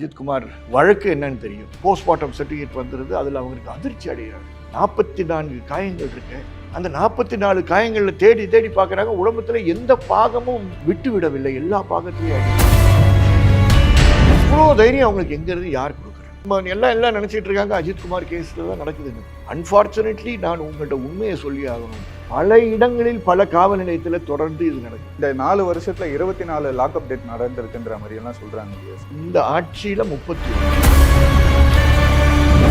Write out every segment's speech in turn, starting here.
அஜித்குமார் வழக்கு என்னன்னு தெரியும். போஸ்ட்மார்ட்டம் சர்டிஃபிகேட் வந்துருது. அதில் அவங்களுக்கு அதிர்ச்சி அடைகிறாங்க. 44 காயங்கள் இருக்கு. அந்த 44 காயங்களில் தேடி தேடி பார்க்குறாங்க. உடம்புல எந்த பாகமும் விட்டு விடவில்லை. எல்லா பாகத்திலையும் இவ்வளோ தைரியம் அவங்களுக்கு எங்கிறது யார் கொடுக்குறாங்க? எல்லாம் நினச்சிட்டு இருக்காங்க அஜித்குமார் கேஸில் தான் நடக்குதுன்னு. அன்ஃபார்ச்சுனேட்லி நான் உங்கள்கிட்ட உண்மையை சொல்லி ஆகணும். பல இடங்களில் பல காவல் நிலையத்தில் தொடர்ந்து இது நடக்குது. இந்த 4 வருஷத்துல 24 லாக்அப் டெத் நடந்திருக்குன்ற மாதிரி எல்லாம் சொல்றாங்க. இந்த ஆட்சியில் 30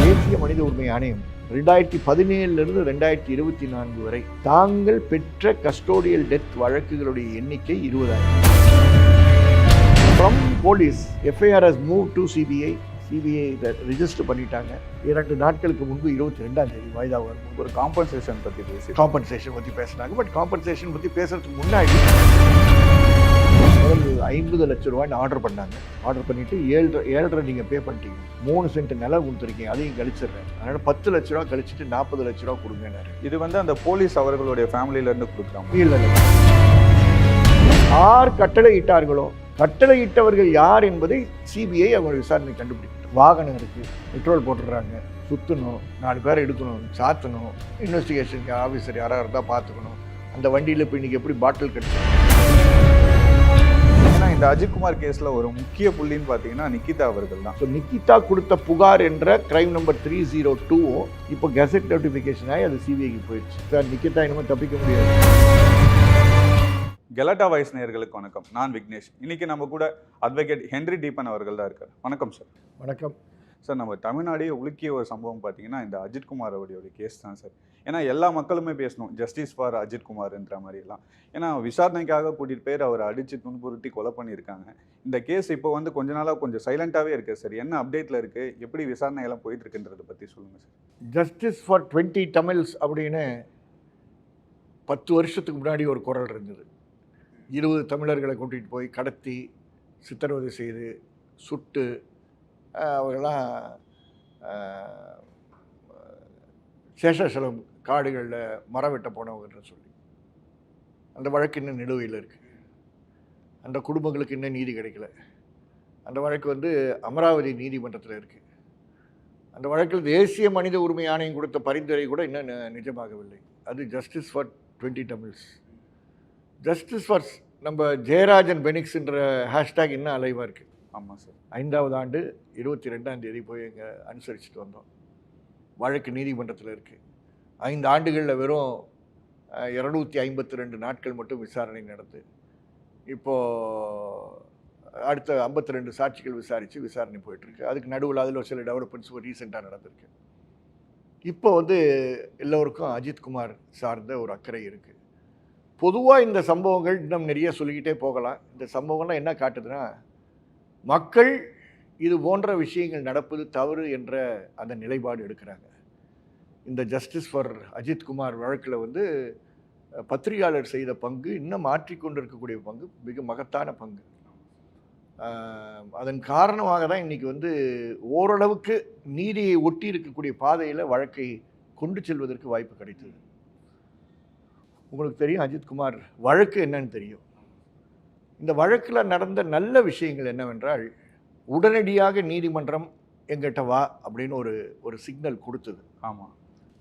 தேசிய மனித உரிமை ஆணையம் 2017 2024 வரை தாங்கள் பெற்ற கஸ்டோடியல் டெத் வழக்குகளுடைய எண்ணிக்கை 20,000. From police FIR has move to CBI. CBI இதை ரிஜிஸ்டர் பண்ணிட்டாங்க. 2 நாட்களுக்கு முன்பு 22ஆம் தேதி வாய்தா வரும். ஒரு காம்பன்சேஷன் பற்றி பேசினாங்க. பட் காம்பன்சேஷன் பற்றி பேசுறதுக்கு முன்னாடி 50 லட்சம் ரூபாய்னு ஆர்டர் பண்ணாங்க. ஆர்டர் பண்ணிட்டு 7.5 நீங்கள் பே பண்ணிட்டீங்க. 3 சென்ட் நிலம் கொடுத்துருக்கீங்க, அதையும் கழிச்சிடுறேன். அதனால 10 லட்ச ரூபா கழிச்சிட்டு 40 லட்ச ரூபா கொடுங்கன்னாரு. இது அந்த போலீஸ் அவர்களுடைய ஃபேமிலியில இருந்து கொடுக்குறாங்க. இல்லை யார் கட்டளையிட்டார்களோ கட்டளையிட்டவர்கள் யார் என்பதை சிபிஐ அவங்க விசாரணை கண்டுபிடிக்கும். வாகனம் இருக்கு, பெட்ரோல் போட்டுடுறாங்க, சுற்றணும், 4 பேரை எடுக்கணும், சாத்தணும், இன்வெஸ்டிகேஷனுக்கு ஆஃபீஸர் யாராக இருந்தால் பார்த்துக்கணும். அந்த வண்டியில் இப்போ இன்றைக்கி எப்படி பாட்டில் கட்டு. ஏன்னா இந்த அஜித்குமார் கேஸில் ஒரு முக்கிய புள்ளின்னு பார்த்தீங்கன்னா நிக்கிதா அவர்கள் தான். ஸோ நிக்கிதா கொடுத்த புகார் என்ற கிரைம் நம்பர் 302 இப்போ கெசட் நோட்டிஃபிகேஷன் ஆகி அது சிபிஐக்கு போயிடுச்சு. சார் நிக்கிதா இனிமேல் தப்பிக்க முடியாது. கெலட்டா வாய்ஸ் நேயர்களுக்கு வணக்கம். நான் விக்னேஷ். இன்னைக்கு நம்ம கூட அட்வொகேட் ஹென்றி டீபன் அவர்கள் தான் இருக்கார். வணக்கம் சார். வணக்கம் சார். நம்ம தமிழ்நாடே உலுக்கிய ஒரு சம்பவம் பார்த்தீங்கன்னா இந்த அஜித்குமார் அவருடைய கேஸ் தான் சார். ஏன்னா எல்லா மக்களுமே பேசணும் ஜஸ்டிஸ் ஃபார் அஜித்குமார்ன்ற மாதிரிலாம். ஏன்னா விசாரணைக்காக கூட்டிகிட்டு பேர் அவரை அடித்து துன்புறுத்தி கொலை பண்ணியிருக்காங்க. இந்த கேஸ் இப்போ கொஞ்ச நாளாக கொஞ்சம் சைலண்ட்டாகவே இருக்குது சார். என்ன அப்டேட்டில் இருக்குது, எப்படி விசாரணை எல்லாம் போயிட்டு இருக்குன்றதை பற்றி சொல்லுங்கள் சார். ஜஸ்டிஸ் ஃபார் 20 தமிழ்ஸ் அப்படின்னு 10 வருஷத்துக்கு முன்னாடி ஒரு குரல் இருந்தது. 20 தமிழர்களை கூட்டிகிட்டு போய் கடத்தி சித்திரவதை செய்து சுட்டு அவர்களாம் சேஷாசலம் காடுகளில் மரம் வெட்ட போனவங்கன்னு சொல்லி அந்த வழக்கு இன்னும் நிலுவையில் இருக்குது. அந்த குடும்பங்களுக்கு இன்னும் நீதி கிடைக்கல. அந்த வழக்கு அமராவதி நீதிமன்றத்தில் இருக்குது. அந்த வழக்கில் தேசிய மனித உரிமை ஆணையம் கொடுத்த பரிந்துரை கூட இன்னும் நிஜமாகவில்லை. அது justice for 20 Tamils. Justice for நம்ம ஜெயராஜன் பெனிக்ஸ்ன்ற ஹேஷ்டேக் இன்னும் அலைவாக இருக்குது. ஆமாம் சார். 5வது ஆண்டு 22ஆம் தேதி போய் இங்கே அனுசரிச்சுட்டு வந்தோம். வழக்கு நீதிமன்றத்தில் இருக்குது. 5 ஆண்டுகளில் வெறும் 252 நாட்கள் மட்டும் விசாரணை நடந்து இப்போது அடுத்த 52 சாட்சிகள் விசாரித்து விசாரணை போயிட்டுருக்கு. அதுக்கு நடுவில் அதில் சில டெவலப்மெண்ட்ஸ் ரீசெண்டாக நடந்திருக்கு. இப்போ எல்லோருக்கும் அஜித்குமார் சார்ந்த ஒரு அக்கறை இருக்குது. பொதுவாக இந்த சம்பவங்கள் இன்னும் நிறைய சொல்லிக்கிட்டே போகலாம். இந்த சம்பவங்கள்லாம் என்ன காட்டுதுன்னா, மக்கள் இது போன்ற விஷயங்கள் நடப்பது தவறு என்ற அந்த நிலைப்பாடு எடுக்கிறாங்க. இந்த ஜஸ்டிஸ் ஃபார் அஜித்குமார் வழக்கில் பத்திரிகையாளர் செய்த பங்கு, இன்னும் மாற்றிக்கொண்டு இருக்கக்கூடிய பங்கு மிக மகத்தான பங்கு. அதன் காரணமாக தான் இன்றைக்கி ஓரளவுக்கு நீதியை ஒட்டி இருக்கக்கூடிய பாதையில் வழக்கை கொண்டு செல்வதற்கு வாய்ப்பு கிடைத்தது. உங்களுக்கு தெரியும் அஜித்குமார் வழக்கு என்னன்னு தெரியும். இந்த வழக்கில் நடந்த நல்ல விஷயங்கள் என்னவென்றால், உடனடியாக நீதிமன்றம் எங்கிட்ட வா அப்படின்னு ஒரு சிக்னல் கொடுத்தது. ஆமாம்,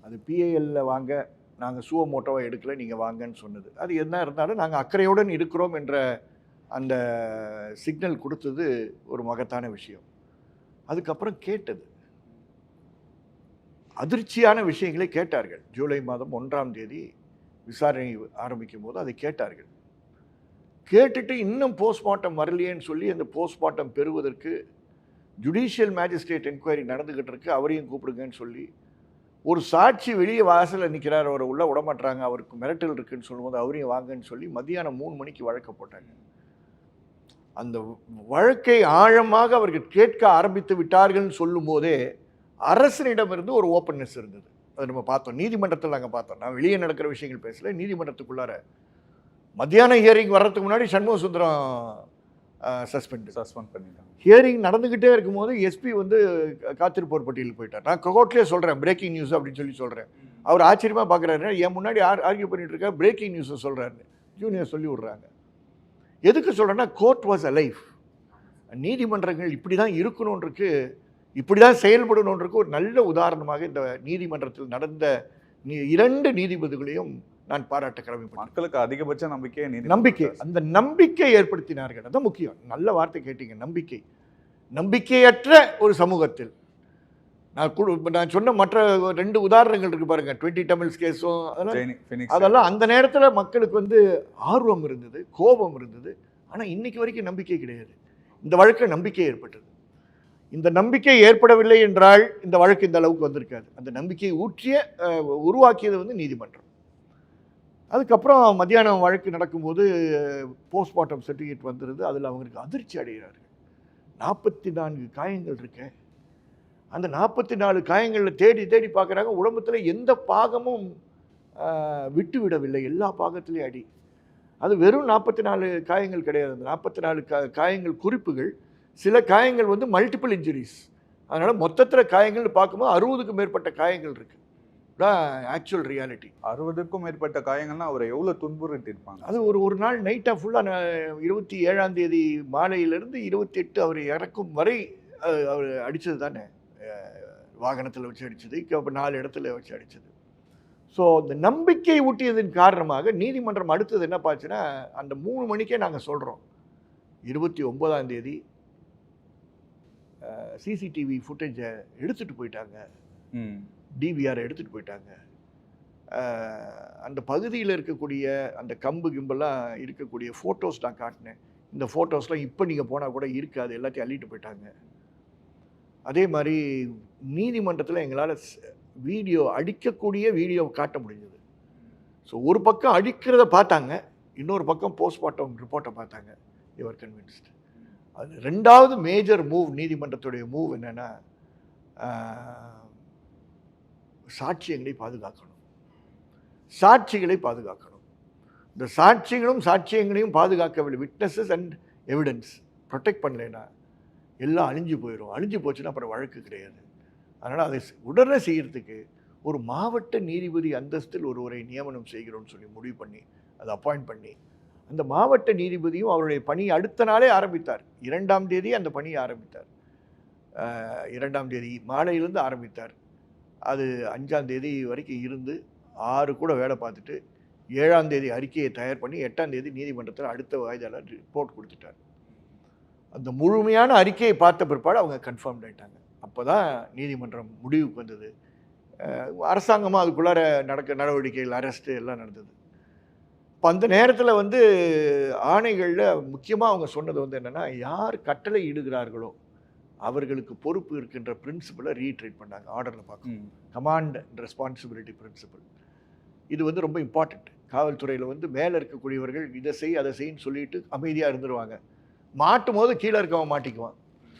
அது பிஐஎல்ல வாங்க, நாங்கள் சுவமோட்டோவை எடுக்கலை, நீங்கள் வாங்கன்னு சொன்னது. அது என்ன இருந்தாலும் நாங்கள் அக்கறையுடன் இருக்கிறோம் என்ற அந்த சிக்னல் கொடுத்தது ஒரு மகத்தான விஷயம். அதுக்கப்புறம் கேட்டது அதிர்ச்சியான விஷயங்களை கேட்டார்கள். ஜூலை மாதம் 1ஆம் தேதி விசாரணை ஆரம்பிக்கும் போது அதை கேட்டார்கள். கேட்டுட்டு இன்னும் போஸ்ட்மார்ட்டம் வரலையேன்னு சொல்லி அந்த போஸ்ட்மார்ட்டம் பெறுவதற்கு ஜுடிஷியல் மேஜிஸ்ட்ரேட் என்கொயரி நடந்துக்கிட்டு இருக்கு, அவரையும் கூப்பிடுங்கன்னு சொல்லி ஒரு சாட்சி வெளியே வாசலில் நிற்கிறார், அவரை உள்ளே விடமாட்டுறாங்க, அவருக்கு மிரட்டல் இருக்குன்னு சொல்லும்போது அவரையும் வாங்கன்னு சொல்லி மதியானம் 3 மணிக்கு வழக்க போட்டாங்க. அந்த வழக்கை ஆழமாக அவர்கள் கேட்க ஆரம்பித்து விட்டார்கள்னு சொல்லும் போதே அரசனிடமிருந்து ஒரு ஓப்பன்னஸ் இருந்தது. அதை நம்ம பார்த்தோம். நீதிமன்றத்தில் நாங்கள் பார்த்தோம். நான் வெளியே நடக்கிற விஷயங்கள் பேசல. நீதிமன்றத்துக்குள்ளார மத்தியானம் ஹியரிங் வர்றதுக்கு முன்னாடி சண்முக சுந்தரம் சஸ்பெண்ட் பண்ணிட்டாங்க. ஹியரிங் நடந்துக்கிட்டே இருக்கும்போது எஸ்பி காத்திருப்போர் பட்டியலுக்கு போயிட்டார். நான் கோர்ட்லேயே சொல்கிறேன் பிரேக்கிங் நியூஸ் அப்படின்னு சொல்கிறேன். அவர் ஆச்சரியமாக பார்க்குறாரு. என் முன்னாடி ஆர்கியூ பண்ணிட்டு இருக்க பிரேக்கிங் நியூஸை சொல்கிறாரு. ஜூனியர் சொல்லி விட்றாங்க. எதுக்கு சொல்கிறேன்னா, கோர்ட் வாஸ் அலைவ். நீதிமன்றங்கள் இப்படி தான் இருக்கணுன்றக்கு, இப்படி தான் செயல்படணுன்றக்கு ஒரு நல்ல உதாரணமாக இந்த நீதிமன்றத்தில் நடந்த 2 நீதிபதிகளையும் நான் பாராட்ட கடமைப்பட்டேன். மக்களுக்கு அதிகபட்ச நம்பிக்கையே நம்பிக்கை, அந்த நம்பிக்கை ஏற்படுத்தினார்கள். அதான் முக்கியம். நல்ல வார்த்தை கேட்டீங்க, நம்பிக்கை. நம்பிக்கையற்ற ஒரு சமூகத்தில் நான் சொன்ன மற்ற 2 உதாரணங்கள் இருக்கு பாருங்க, 20 தமிழ்ஸ் கேஸும் அதெல்லாம் அந்த நேரத்தில் மக்களுக்கு வந்து ஆர்வம் இருந்தது, கோபம் இருந்தது. ஆனால் இன்னைக்கு வரைக்கும் நம்பிக்கை கிடையாது. இந்த வழக்கு நம்பிக்கை ஏற்பட்டது. இந்த நம்பிக்கை ஏற்படவில்லை என்றால் இந்த வழக்கு இந்த அளவுக்கு வந்திருக்காது. அந்த நம்பிக்கையை உருவாக்கியது வந்து நீதிமன்றம். அதுக்கப்புறம் மத்தியானம் வழக்கு நடக்கும்போது போஸ்ட்மார்ட்டம் சர்டிஃபிகேட் வந்துடுது. அதில் அவங்களுக்கு அதிர்ச்சி அடைகிறார்கள். 44 காயங்கள் இருக்கு. அந்த 44 காயங்களில் தேடி தேடி பார்க்குறாங்க. உடம்புல எந்த பாகமும் விட்டு விடவில்லை, எல்லா பாகத்திலையும் அடி. அது வெறும் 44 காயங்கள் கிடையாது. அந்த 44 காயங்கள் குறிப்புகள். சில காயங்கள் வந்து மல்டிபிள் இன்ஜுரிஸ். அதனால் மொத்தத்தில் காயங்கள்னு பார்க்கும்போது 60க்கும் மேற்பட்ட காயங்கள் இருக்குது. தான் ஆக்சுவல் ரியாலிட்டி. 60க்கும் மேற்பட்ட காயங்கள்னா அவர் எவ்வளோ துன்புறுத்தி இருப்பாங்க. அது ஒரு நாள் நைட்டாக ஃபுல்லாக 27ஆம் தேதி மாலையிலேருந்து 28 அவர் இறக்கும் வரை அவர் அடித்தது தானே. வாகனத்தில் வச்சு அடித்தது, இப்போ 4 இடத்துல வச்சு அடித்தது. ஸோ இந்த நம்பிக்கை ஊட்டியதன் காரணமாக நீதிமன்றம் அடுத்தது என்ன பாச்சுன்னா, அந்த 3 மணிக்கே நாங்கள் சொல்கிறோம், 29ஆம் தேதி சிசிடிவி ஃபுட்டேஜை எடுத்துகிட்டு போயிட்டாங்க, டிவிஆரை எடுத்துகிட்டு போயிட்டாங்க. அந்த பகுதியில் இருக்கக்கூடிய அந்த கம்பு கிம்பெல்லாம் இருக்கக்கூடிய ஃபோட்டோஸ் நான் காட்டினேன். இந்த ஃபோட்டோஸ்லாம் இப்போ நீங்கள் போனால் கூட இருக்காது, எல்லாத்தையும் அள்ளிட்டு போயிட்டாங்க. அதே மாதிரி நீதிமன்றத்தில் எங்களால் வீடியோ அடிக்கக்கூடிய வீடியோ காட்ட முடிஞ்சது. ஸோ ஒரு பக்கம் அடிக்கிறத பார்த்தாங்க, இன்னொரு பக்கம் போஸ்ட்மார்ட்டம் ரிப்போர்ட்டை பார்த்தாங்க. Your convinced. அது 2வது மேஜர் மூவ், நீதிமன்றத்துடைய மூவ் என்னென்னா, சாட்சியங்களை பாதுகாக்கணும், சாட்சிகளை பாதுகாக்கணும். இந்த சாட்சியங்களையும் பாதுகாக்கவில்லை. விட்னஸஸ் அண்ட் எவிடன்ஸ் ப்ரொடெக்ட் பண்ணலைன்னா எல்லாம் அழிஞ்சு போயிடும். அழிஞ்சு போச்சுன்னா அப்புறம் வழக்கு கிடையாது. அதனால் அதை உடனே செய்கிறதுக்கு ஒரு மாவட்ட நீதிபதி அந்தஸ்தில் ஒருவரை நியமனம் செய்கிறோன்னு சொல்லி முடிவு பண்ணி அதை அப்பாயிண்ட் பண்ணி, அந்த மாவட்ட நீதிபதியும் அவருடைய பணி அடுத்த நாளே ஆரம்பித்தார். 2ஆம் தேதி அந்த பணியை ஆரம்பித்தார். 2ஆம் தேதி மாலையிலேருந்து ஆரம்பித்தார். அது 5ஆம் தேதி வரைக்கும் இருந்து 6 கூட வேலை பார்த்துட்டு 7ஆம் தேதி அறிக்கையை தயார் பண்ணி 8ஆம் தேதி நீதிமன்றத்தில் அடுத்த வாய்தாளர் ரிப்போர்ட் கொடுத்துட்டார். அந்த முழுமையான அறிக்கையை பார்த்த பிற்பாடு அவங்க கன்ஃபார்ம் ஆகிட்டாங்க. அப்போ தான் நீதிமன்றம் முடிவுக்கு வந்தது. அரசாங்கமாக அதுக்குள்ளார நடவடிக்கைகள், அரெஸ்ட்டு எல்லாம் நடந்தது. இப்போ அந்த நேரத்தில் வந்து ஆணைகளில் முக்கியமாக அவங்க சொன்னது வந்து என்னென்னா, யார் கட்டளை இடுகிறார்களோ அவர்களுக்கு பொறுப்பு இருக்கின்ற பிரின்சிபலை ரீட்ரீட் பண்ணாங்க. ஆர்டரில் பார்க்கணும், கமாண்ட் அண்ட் ரெஸ்பான்சிபிலிட்டி பிரின்சிபல். இது வந்து ரொம்ப இம்பார்ட்டண்ட். காவல்துறையில் வந்து மேலே இருக்கக்கூடியவர்கள் இதை செய் அதை செய்யின்னு சொல்லிட்டு அமைதியாக இருந்துருவாங்க. மாட்டும் போது கீழே இருக்கவன் மாட்டிக்குவான்.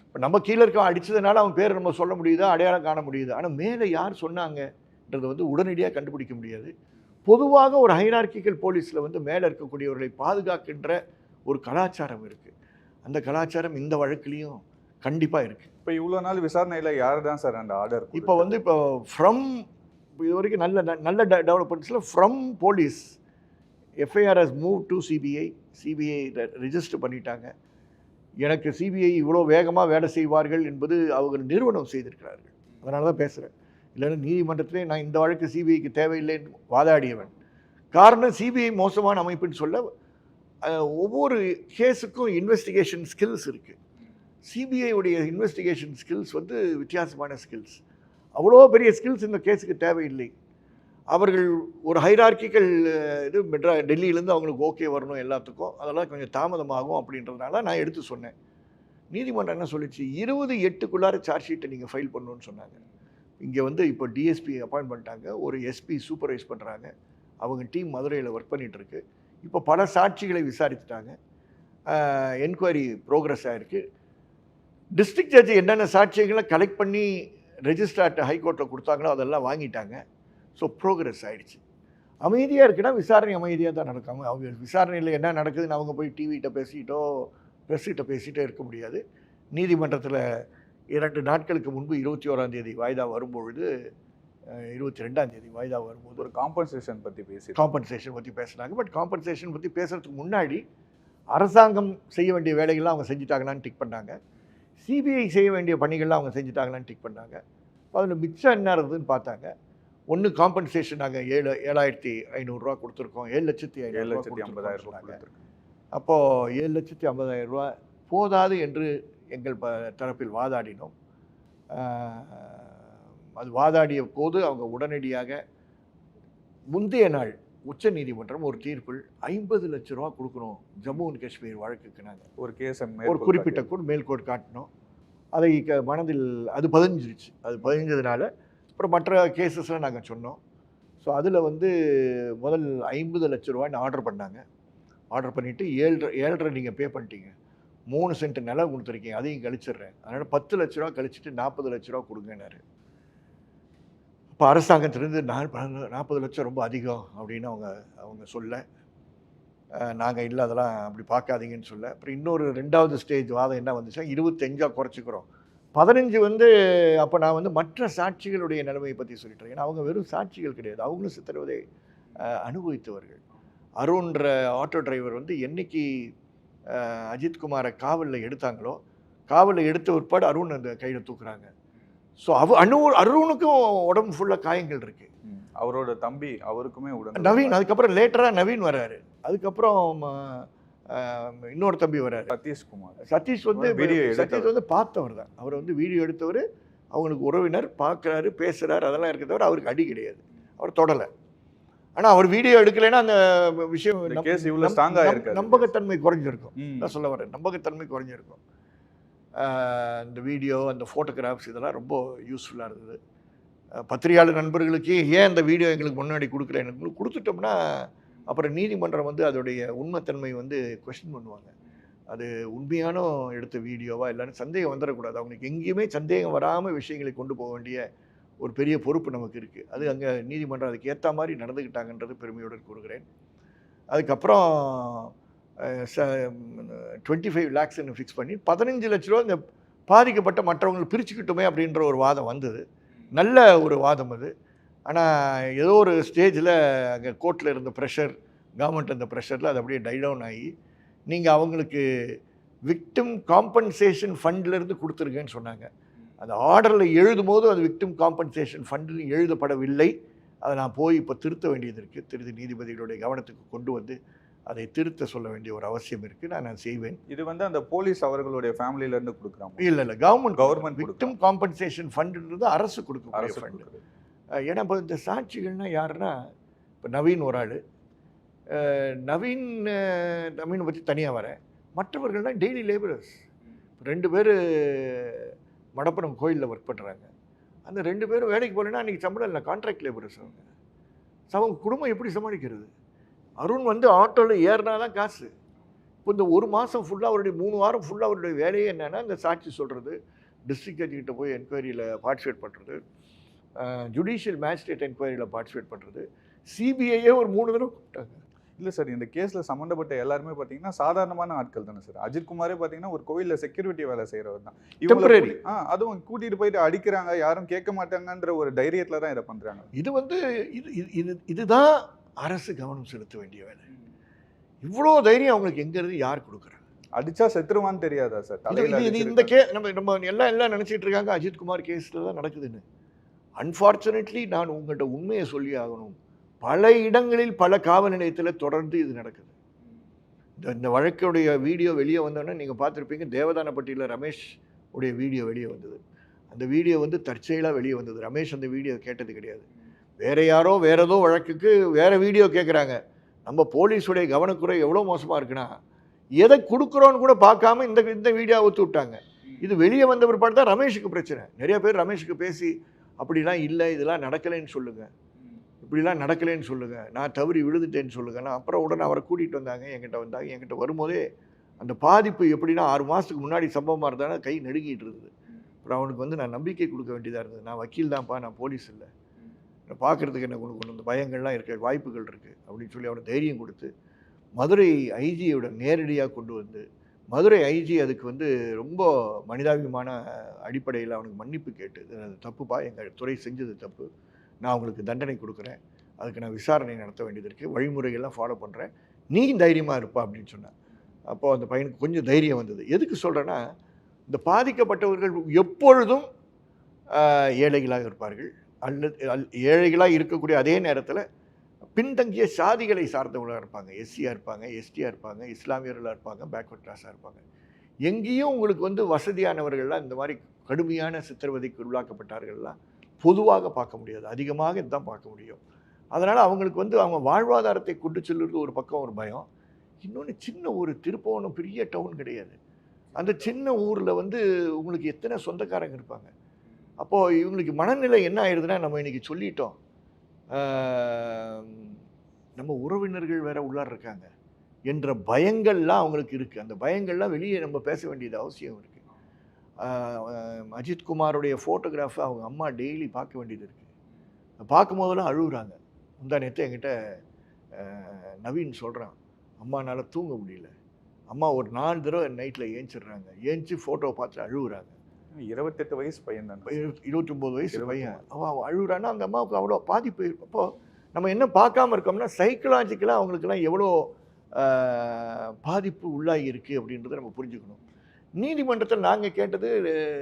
இப்போ நம்ம கீழே இருக்கவன் அடித்ததுனால அவன் பேர் நம்ம சொல்ல முடியுதா, அடையாளம் காண முடியுது. ஆனால் மேலே யார் சொன்னாங்கன்றது வந்து உடனடியாக கண்டுபிடிக்க முடியாது. பொதுவாக ஒரு ஹைரார்க்கிக்கல் போலீஸில் வந்து மேலே இருக்கக்கூடியவர்களை பாதுகாக்கின்ற ஒரு கலாச்சாரம் இருக்குது. அந்த கலாச்சாரம் இந்த வழக்குலேயும் கண்டிப்பாக இருக்குது. இப்போ இவ்வளோ நாள் விசாரணையில் யார் தான் சார் அந்த ஆர்டர்? இப்போ வந்து ஃப்ரம் இது வரைக்கும் நல்ல டெவலப்மெண்ட்ஸில் from police FIR has move to CBI. CBI register பண்ணிட்டாங்க. எனக்கு சிபிஐ இவ்வளோ வேகமாக வேலை செய்வார்கள் என்பது அவங்க நிறுவனம் செய்திருக்கிறார்கள். அதனால தான் பேசுகிறேன். இல்லைன்னா நீதிமன்றத்திலே நான் இந்த வழக்கு சிபிஐக்கு தேவையில்லைன்னு வாதாடியவன். காரணம், சிபிஐ மோசமான அமைப்புன்னு சொல்ல ஒவ்வொரு கேஸுக்கும் இன்வெஸ்டிகேஷன் ஸ்கில்ஸ் இருக்குது. சிபிஐடைய இன்வெஸ்டிகேஷன் ஸ்கில்ஸ் வந்து வித்தியாசமான ஸ்கில்ஸ். அவ்வளோ பெரிய ஸ்கில்ஸ் இந்த கேஸுக்கு தேவையில்லை. அவர்கள் ஒரு ஹைரார்க்கிக்கல் இது டெல்லியிலேருந்து அவங்களுக்கு ஓகே வரணும் எல்லாத்துக்கும், அதெல்லாம் கொஞ்சம் தாமதமாகும் அப்படின்றதுனால நான் எடுத்து சொன்னேன். நீதிமன்றம் என்ன சொல்லிச்சு, 28க்குள்ளார சார்ஜ் ஷீட்டை நீங்கள் ஃபைல் பண்ணணும்னு சொன்னாங்க. இங்கே வந்து இப்போ டிஎஸ்பி அப்பாயிண்ட் பண்ணிட்டாங்க, ஒரு எஸ்பி சூப்பர்வைஸ் பண்ணுறாங்க. அவங்க டீம் மதுரையில் ஒர்க் பண்ணிகிட்ருக்கு. இப்போ பல சாட்சிகளை விசாரித்துட்டாங்க. என்கொயரி ப்ரோக்ரஸ் ஆகிருக்கு. டிஸ்ட்ரிக்ட் ஜட்ஜ் என்னென்ன சாட்சியங்களை கலெக்ட் பண்ணி ரெஜிஸ்ட்ரார்ட் ஹைகோர்ட்டில் கொடுத்தாங்களோ அதெல்லாம் வாங்கிட்டாங்க. ஸோ ப்ரோக்ரஸ் ஆகிடுச்சு. அமைதியாக இருக்குன்னா விசாரணை அமைதியாக தான் நடக்காமல், அவங்க விசாரணையில் என்ன நடக்குதுன்னு அவங்க போய் டிவிகிட்ட பேசிக்கிட்டோ ப்ரெஸ்கிட்ட பேசிகிட்டோ இருக்க முடியாது. நீதிமன்றத்தில் 2 நாட்களுக்கு முன்பு 21ஆம் தேதி வாய்தா வரும்பொழுது, 22ஆம் தேதி வாய்தா வரும்போது ஒரு காம்பன்சேஷன் பற்றி பேசினாங்க. பட் காம்பன்சேஷன் பற்றி பேசுகிறதுக்கு முன்னாடி அரசாங்கம் செய்ய வேண்டிய வேலைகள்லாம் அவங்க செஞ்சுட்டாங்களான்னு டிக் பண்ணாங்க. சிபிஐ செய்ய வேண்டிய பணிகள்லாம் அவங்க செஞ்சுட்டாங்களான்னு டிக் பண்ணாங்க. அதில் மிச்சம் என்ன இருந்ததுன்னு பார்த்தாங்க. ஒன்று காம்பன்சேஷன் நாங்கள் 7,500 கொடுத்துருக்கோம், 7,50,000 7,50,000 கொடுத்துருக்காங்க. அப்போது 7,50,000 போதாது என்று எங்கள் தரப்பில் வாதாடினோம். அது வாதாடிய போது அவங்க உடனடியாக முந்தைய நாள் உச்ச நீதிமன்றம் ஒரு தீர்ப்பில் 50 லட்ச ரூபா கொடுக்கணும் ஜம்மு அண்ட் காஷ்மீர் வழக்குக்கு. நாங்கள் ஒரு கேஸ் ஒரு குறிப்பிட்ட மேல்கோட் காட்டினோம். அதை மனதில் அது பதிஞ்சிருச்சு. அது பதிஞ்சதுனால அப்புறம் மற்ற கேசஸ்லாம் நாங்கள் சொன்னோம். ஸோ அதில் வந்து முதல் 50 லட்ச ரூபான்னு ஆர்டர் பண்ணாங்க. ஆர்டர் பண்ணிவிட்டு 7.5 நீங்கள் பே பண்ணிட்டீங்க, 3 சென்ட் நிலம் கொடுத்துருக்கீங்க, அதையும் கழிச்சிடுறேன், அதனால் 10 லட்ச ரூபா கழிச்சிட்டு 40 லட்ச ரூபா கொடுங்கன்னாரு. இப்போ அரசாங்கத்திலேருந்து 40 லட்சம் ரொம்ப அதிகம் அப்படின்னு அவங்க சொல்ல, நாங்கள் இல்லை அதெல்லாம் அப்படி பார்க்காதீங்கன்னு சொல்ல. அப்புறம் இன்னொரு 2வது ஸ்டேஜ் வாதம் என்ன வந்துச்சா, 25 குறைச்சிக்கிறோம், 15 வந்து அப்போ நான் வந்து மற்ற சாட்சிகளுடைய நிலைமையை பற்றி சொல்லிட்டேன். ஏன்னா அவங்க வெறும் சாட்சிகள் கிடையாது, அவங்களும் சித்திரவதை அனுபவித்தவர்கள். அருண்ன்ற ஆட்டோ டிரைவர் வந்து என்னைக்கு அஜித்குமாரை காவலில் எடுத்தாங்களோ, காவலில் எடுத்த பிற்பாடு அருண் அந்த கையில் தூக்குறாங்க. ஸோ அருணுக்கும் உடம்பு ஃபுல்லாக காயங்கள் இருக்குது. அவரோட தம்பி அவருக்குமே உடம்பு நவீன், அதுக்கப்புறம் லேட்டராக நவீன் வர்றாரு, அதுக்கப்புறம் இன்னொரு தம்பி வர்றாரு சதீஷ் வந்து பார்த்தவர் தான். அவர் வந்து வீடியோ எடுத்தவர், அவங்களுக்கு உறவினர், பார்க்குறாரு, பேசுகிறாரு, அதெல்லாம் இருக்க தவிர அவருக்கு அடி கிடையாது, அவர் தொடலை. ஆனால் அவர் வீடியோ எடுக்கலைன்னா அந்த விஷயம் நம்பகத்தன்மை குறைஞ்சிருக்கும். நான் சொல்ல வரேன், நம்பகத்தன்மை குறைஞ்சிருக்கும். இந்த வீடியோ, அந்த ஃபோட்டோகிராஃப்ஸ் இதெல்லாம் ரொம்ப யூஸ்ஃபுல்லாக இருந்தது. பத்திரிகையாளர் நண்பர்களுக்கு ஏன் அந்த வீடியோ எங்களுக்கு முன்னாடி கொடுக்குறேன், கொடுத்துட்டோம்னா அப்புறம் நீதிமன்றம் வந்து அதோடைய உண்மைத்தன்மை வந்து கொஸ்டின் பண்ணுவாங்க. அது உண்மையான எடுத்த வீடியோவா இல்லைன்னு சந்தேகம் வந்துடக்கூடாது. அவங்களுக்கு எங்கேயுமே சந்தேகம் வராமல் விஷயங்களை கொண்டு போக வேண்டிய ஒரு பெரிய பொறுப்பு நமக்கு இருக்குது. அது அங்கே நீதிமன்றம் அதுக்கு ஏற்ற மாதிரி நடந்துக்கிட்டாங்கன்றது பெருமையோடு கூறுகிறேன். அதுக்கப்புறம் 25 lakhsன்னு ஃபிக்ஸ் பண்ணி 15 லட்ச ரூபா இந்த பாதிக்கப்பட்ட மற்றவங்களை பிரிச்சுக்கிட்டோமே அப்படின்ற ஒரு வாதம் வந்தது. நல்ல ஒரு வாதம் அது. ஆனால் ஏதோ ஒரு ஸ்டேஜில் அங்கே கோர்ட்டில் இருந்த ப்ரெஷர், கவர்மெண்ட் அந்த ப்ரெஷரில் அது அப்படியே டைடவுன் ஆகி, நீங்கள் அவங்களுக்கு விக்டிம் காம்பன்சேஷன் ஃபண்ட்லேருந்து கொடுத்துருங்கன்னு சொன்னாங்க. அந்த ஆர்டரில் எழுதும் போது அது விக்டிம் காம்பன்சேஷன் ஃபண்டுன்னு எழுதப்படவில்லை. அதை நான் போய் இப்போ திருத்த வேண்டியது இருக்குது. திருத்தி நீதிபதிகளுடைய கவனத்துக்கு கொண்டு வந்து அதை திருத்த சொல்ல வேண்டிய ஒரு அவசியம் இருக்குது. நான் செய்வேன். இது வந்து அந்த போலீஸ் அவர்களுடைய ஃபேமிலியிலேருந்து கொடுக்குறாங்க? இல்லை, கவர்மெண்ட் விக்டிம் காம்பன்சேஷன் ஃபண்டுன்றது அரசு கொடுக்கக்கூடிய ஃபண்டு. ஏன்னா இப்போ இந்த சாட்சிகள்னால் யாருன்னா, இப்போ நவீன் ஒரு ஆள், நவீனை பற்றி தனியாக வரேன். மற்றவர்கள்லாம் டெய்லி லேபரர்ஸ். 2 பேர் மடப்புறம் கோயிலில் ஒர்க் பண்ணுறாங்க. அந்த 2 பேரும் வேலைக்கு போகலைன்னா அன்றைக்கி சம்பளம் இல்லை, கான்ட்ராக்ட் லேபரர்ஸ் அவங்க. அவங்க குடும்பம் எப்படி சமாளிக்கிறது? அருண் வந்து ஆட்டோவில் ஏறினா தான் காசு. இப்போ இந்த 1 மாதம் ஃபுல்லாக அவருடைய 3 வாரம் ஃபுல்லாக அவருடைய வேலையே என்னென்னா, இந்த சாட்சி சொல்கிறது, டிஸ்ட்ரிக்ட் ஜட்ஜிக்கிட்ட போய் என்கொயரியில் பார்ட்டிசிபேட் பண்ணுறது, ஜுடிஷியல் மேஜிஸ்ட்ரேட் என்கொயரியில் பார்ட்டிசிபேட் பண்ணுறது. சிபிஐயே ஒரு 3 தடவை கூப்பிட்டாங்க. இல்லை சார், இந்த கேஸில் சம்மந்தப்பட்ட எல்லாருமே பார்த்தீங்கன்னா சாதாரணமான ஆட்கள் தானே சார். அஜித்குமாரே பார்த்தீங்கன்னா ஒரு கோவிலில் செக்யூரிட்டி வேலை செய்கிறவர் தான். டெம்பரரி. அதுவும் கூட்டிகிட்டு போயிட்டு அடிக்கிறாங்க, யாரும் கேட்க மாட்டாங்கன்ற ஒரு தைரியத்தில் தான் இதை பண்ணுறாங்க. இது வந்து இதுதான் அரசு கவனம் செலுத்த வேண்டிய வேலை. இவ்வளோ தைரியம் அவங்களுக்கு எங்கேருந்து யார் கொடுக்குறாங்க? அடித்தா செத்துருவான்னு தெரியாதா சார்? இந்த நம்ம எல்லாம் நினச்சிட்டு இருக்காங்க அஜித்குமார் கேஸில் தான் நடக்குதுன்னு. அன்ஃபார்ச்சுனேட்லி நான் உங்கள்கிட்ட உண்மையை சொல்லி ஆகணும். பல இடங்களில் பல காவல் நிலையத்தில் தொடர்ந்து இது நடக்குது. இந்த வழக்குடைய வீடியோ வெளியே வந்தோன்னே நீங்கள் பார்த்துருப்பீங்க, தேவதானப்பட்டியில் ரமேஷ் உடைய வீடியோ வெளியே வந்தது. அந்த வீடியோ வந்து தற்செயலாக வெளியே வந்தது. ரமேஷ் அந்த வீடியோ கேட்டது கிடையாது. வேறு யாரோ வேறு ஏதோ வழக்குக்கு வேறு வீடியோ கேட்குறாங்க. நம்ம போலீஸுடைய கவனக்குறை எவ்வளோ மோசமாக இருக்குன்னா, எதை கொடுக்குறோன்னு கூட பார்க்காம இந்த வீடியோ ஒத்து விட்டாங்க. இது வெளியே வந்த பிற்பாடு தான் ரமேஷுக்கு பிரச்சனை. நிறைய பேர் ரமேஷுக்கு பேசி அப்படிலாம் இல்லை, இதெல்லாம் நடக்கலைன்னு சொல்லுங்கள், இப்படிலாம் நடக்கலைன்னு சொல்லுங்கள், நான் தவறி விழுந்துட்டேன்னு சொல்லுங்கள். அப்புறம் உடனே அவரை கூட்டிகிட்டு வந்தாங்க, என்கிட்ட வரும்போதே அந்த பாதிப்பு எப்படின்னா 6 மாதத்துக்கு முன்னாடி சம்பவமாக இருந்தாலும் கை நடுங்கிட்டு இருந்தது. அப்புறம் அவனுக்கு வந்து நான் நம்பிக்கை கொடுக்க வேண்டியதாக இருந்தது. நான் வக்கீல் தான்ப்பா, நான் போலீஸ் இல்லை, பார்க்குறதுக்கு என்ன கொண்டு வந்து பயங்கள்லாம் இருக்க வாய்ப்புகள் இருக்குது அப்படின்னு சொல்லி அவனை தைரியம் கொடுத்து மதுரை ஐஜியோட நேரடியாக கொண்டு வந்து, மதுரை ஐஜி அதுக்கு வந்து ரொம்ப மனிதாபிமான அடிப்படையில் அவனுக்கு மன்னிப்பு கேட்டு, அது தப்புப்பா, எங்கள் துறை செஞ்சது தப்பு, நான் அவங்களுக்கு தண்டனை கொடுக்குறேன், அதுக்கு நான் விசாரணை நடத்த வேண்டியது இருக்குது, வழிமுறைகள்லாம் ஃபாலோ பண்ணுறேன், நீ தைரியமாக இருப்பா அப்படின்னு சொன்னேன். அப்போது அந்த பையனுக்கு கொஞ்சம் தைரியம் வந்தது. எதுக்கு சொல்கிறேன்னா, இந்த பாதிக்கப்பட்டவர்கள் எப்பொழுதும் ஏழைகளாக இருப்பார்கள். அல்லது ஏழைகளாக இருக்கக்கூடிய அதே நேரத்தில் பின்தங்கிய சாதிகளை சார்ந்தவர்களாக இருப்பாங்க. எஸ்சியாக இருப்பாங்க, எஸ்டியாக இருப்பாங்க, இஸ்லாமியர்களாக இருப்பாங்க, பேக்வர்ட் கிளாஸாக இருப்பாங்க. எங்கேயும் உங்களுக்கு வந்து வசதியானவர்கள்லாம் இந்த மாதிரி கடுமையான சித்திரவதைக்கு உள்ளாக்கப்பட்டார்கள்லாம் பொதுவாக பார்க்க முடியாது. அதிகமாக இதுதான் பார்க்க முடியும். அதனால் அவங்களுக்கு வந்து அவங்க வாழ்வாதாரத்தை கொண்டு செல்வது ஒரு பக்கம் ஒரு பயம். இன்னொன்று, சின்ன ஊர், திருப்பவனம் பெரிய டவுன் கிடையாது. அந்த சின்ன ஊரில் வந்து உங்களுக்கு எத்தனை சொந்தக்காரங்க இருப்பாங்க. அப்போது இவங்களுக்கு மனநிலை என்ன ஆயிடுதுன்னா, நம்ம இன்றைக்கி சொல்லிட்டோம், நம்ம உறவினர்கள் வேற உள்ளார இருக்காங்க என்ற பயங்கள்லாம் அவங்களுக்கு இருக்குது. அந்த பயங்கள்லாம் வெளியே நம்ம பேச வேண்டியது அவசியம் இருக்குது. அஜித்குமாரோடைய ஃபோட்டோகிராஃபை அவங்க அம்மா டெய்லி பார்க்க வேண்டியது இருக்குது. பார்க்கும்போதெல்லாம் அழுகுறாங்க. முந்தா நேற்று என்கிட்ட நவீன் சொல்கிறான், அம்மானால் தூங்க முடியல, அம்மா ஒரு 4 தடவை நைட்டில் ஏஞ்சிடுறாங்க, ஏஞ்சி ஃபோட்டோவை பார்த்து அழுகுறாங்க. 28 வயசு பையன் தான், 29 வயசு பையன். அவன் அழுகுறான்னா அந்த அம்மாவுக்கு அவ்வளோ பாதிப்பு. அப்போது நம்ம என்ன பார்க்காம இருக்கோம்னா, சைக்கலாஜிக்கலாக அவங்களுக்கெல்லாம் எவ்வளோ பாதிப்பு உள்ளாகி இருக்குது அப்படின்றத நம்ம புரிஞ்சுக்கணும். நீதிமன்றத்தில் நாங்கள் கேட்டது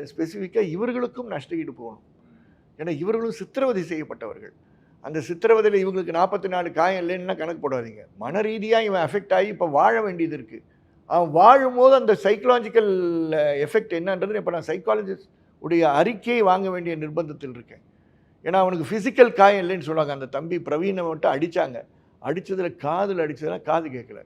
ஸ்பெசிஃபிக்காக இவர்களுக்கும் நஷ்டஈடு போகணும். ஏன்னா இவர்களும் சித்திரவதை செய்யப்பட்டவர்கள். அந்த சித்திரவதையில் இவங்களுக்கு 44 காயம் இல்லைன்னா கணக்கு போடாதீங்க. மன ரீதியாக இவன் அஃபெக்ட் ஆகி இப்போ வாழ வேண்டியது இருக்குது. அவன் வாழும்போது அந்த சைக்கலாஜிக்கல் எஃபெக்ட் என்னன்றது இப்போ நான் சைக்காலஜிஸ்ட் உடைய அறிக்கையை வாங்க வேண்டிய நிர்பந்தத்தில் இருக்கேன். ஏன்னா அவனுக்கு ஃபிசிக்கல் காயம் இல்லைன்னு சொல்லுவாங்க. அந்த தம்பி பிரவீனை மட்டும் அடித்தாங்க. அடித்ததில் காதில் அடித்ததுனா காது கேட்கல.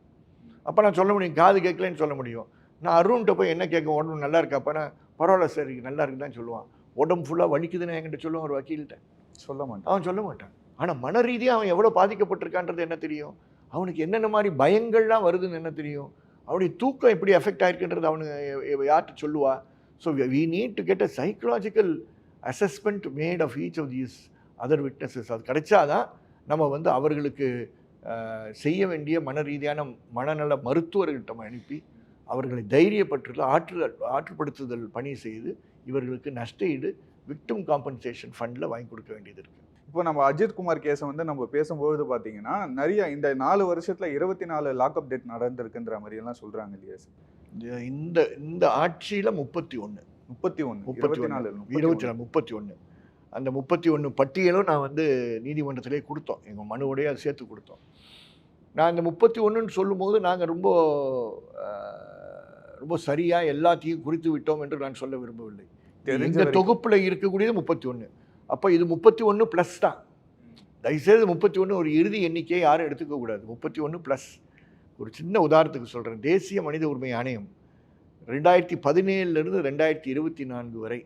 அப்போ நான் சொல்ல முடியும் காது கேட்கலன்னு சொல்ல முடியும். நான் அருண்கிட்ட போய் என்ன கேட்க, உடம்பு நல்லா இருக்காப்பா, பரவாயில்ல சார் நல்லா இருக்குன்னு தான் சொல்லுவான். உடம்பு ஃபுல்லாக வலிக்குதுன்னு என்கிட்ட சொல்லுவான் ஒரு வக்கீல்கிட்ட. சொல்ல மாட்டான், அவன் சொல்ல மாட்டான். ஆனால் மன ரீதியாக அவன் எவ்வளோ பாதிக்கப்பட்டிருக்கான்றது என்ன தெரியும், அவனுக்கு என்னென்ன மாதிரி பயங்கள்லாம் வருதுன்னு என்ன தெரியும், அவனுடைய தூக்கம் எப்படி எஃபெக்ட் ஆகிருக்குன்றது அவனுக்கு யார்கிட்ட சொல்லுவா. So we need to get a psychological assessment made of each of these other witnesses. அது கிடைச்சாதான் நம்ம வந்து அவர்களுக்கு செய்ய வேண்டிய மன ரீதியான மனநல மருத்துவர்கிட்ட அனுப்பி அவர்களை தைரியப்பட்டு ஆற்றுப்படுத்துதல் பணி செய்து இவர்களுக்கு நஷ்டஈடு விக்டிம் காம்பன்சேஷன் ஃபண்டில் வாங்கி கொடுக்க வேண்டியது இருக்குது. இப்போ நம்ம அஜித்குமார் கேஸை வந்து நம்ம பேசும்போது பார்த்தீங்கன்னா நிறைய இந்த 4 வருஷத்தில் 24 லாக்அப் டெத் நடந்திருக்குன்ற மாதிரியெல்லாம் சொல்கிறாங்க இல்லையா சார்? இந்த ஆட்சியில் 31 அந்த 31 பட்டியலும் நான் வந்து நீதிமன்றத்திலே கொடுத்தோம். எங்கள் மனுவோடையே அதை சேர்த்து கொடுத்தோம். நான் இந்த 31ன்னு சொல்லும்போது நாங்கள் ரொம்ப சரியாக எல்லாத்தையும் குறித்து விட்டோம் என்று நான் சொல்ல விரும்பவில்லை. இந்த தொகுப்பில் இருக்கக்கூடியது 31. அப்போ இது 31 ப்ளஸ் தான். தயவுசெய்து 31 ஒரு இறுதி எண்ணிக்கையை யாரும் எடுத்துக்கக்கூடாது. 31 ப்ளஸ். ஒரு சின்ன உதாரணத்துக்கு சொல்கிறேன். தேசிய மனித உரிமை ஆணையம் 2017 2024 வரை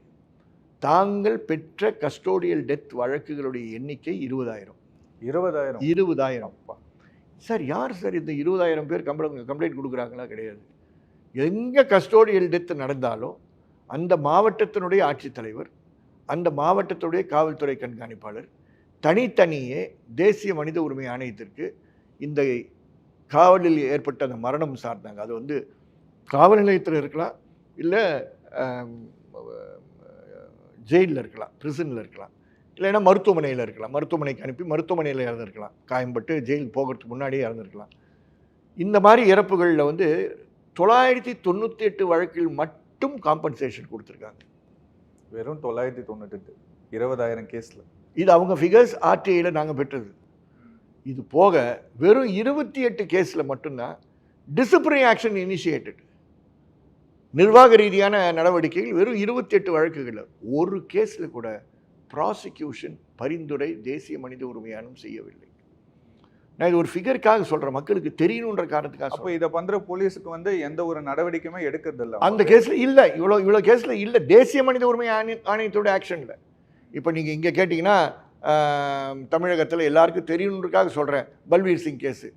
தாங்கள் பெற்ற கஸ்டோடியல் டெத் வழக்குகளுடைய எண்ணிக்கை 20,000. சார் யார் சார் இந்த 20,000 பேர் கம்ப்ளைண்ட் கொடுக்குறாங்களா? கிடையாது. எங்கே கஸ்டோடியல் டெத் நடந்தாலும் அந்த மாவட்டத்தினுடைய ஆட்சித்தலைவர், அந்த மாவட்டத்துடைய காவல்துறை கண்காணிப்பாளர் தனித்தனியே தேசிய மனித உரிமை ஆணையத்திற்கு இந்த காவலில் ஏற்பட்ட அந்த மரணம் சார்ந்தாங்க. அது வந்து காவல் நிலையத்தில் இருக்கலாம், இல்லை ஜெயிலில் இருக்கலாம், பிரிசனில் இருக்கலாம், இல்லைன்னா மருத்துவமனையில் இருக்கலாம். மருத்துவமனைக்கு அனுப்பி மருத்துவமனையில் இறந்துருக்கலாம். காயம்பட்டு ஜெயில் போகிறதுக்கு முன்னாடியே இறந்துருக்கலாம். இந்த மாதிரி இறப்புகளில் வந்து 998 வழக்கில் மட்டும் காம்பன்சேஷன் கொடுத்துருக்காங்க. வெறும் 998, 20,000 கேஸில். இது அவங்க ஃபிகர்ஸ் ஆர்டிஐயில் நாங்கள் பெற்றது. இது போக வெறும் 28 கேஸில் மட்டும்தான் டிசிப்ளினரி ஆக்ஷன் இனிஷியேட்டட், நிர்வாக ரீதியான நடவடிக்கைகள் வெறும் 28 வழக்குகள். ஒரு கேஸில் கூட ப்ராசிக்யூஷன் பரிந்துரை தேசிய மனித உரிமை ஆணையம் செய்யவில்லை. நான் இது ஒரு ஃபிகருக்காக சொல்கிறேன், மக்களுக்கு தெரியணுன்ற காரணத்துக்காக. அப்போ இதை பண்ணுற போலீஸுக்கு வந்து எந்த ஒரு நடவடிக்கையுமே எடுக்கிறது இல்லை. அந்த கேஸில் இல்லை, இவ்வளோ கேஸில் இல்லை. தேசிய மனித உரிமை ஆணையத்தோட ஆக்ஷனில் இப்போ நீங்கள் இங்கே கேட்டிங்கன்னா தமிழகத்தில் எல்லாருக்கும் தெரியணுன்றக்காக சொல்கிறேன். பல்வீர் சிங் கேஸு,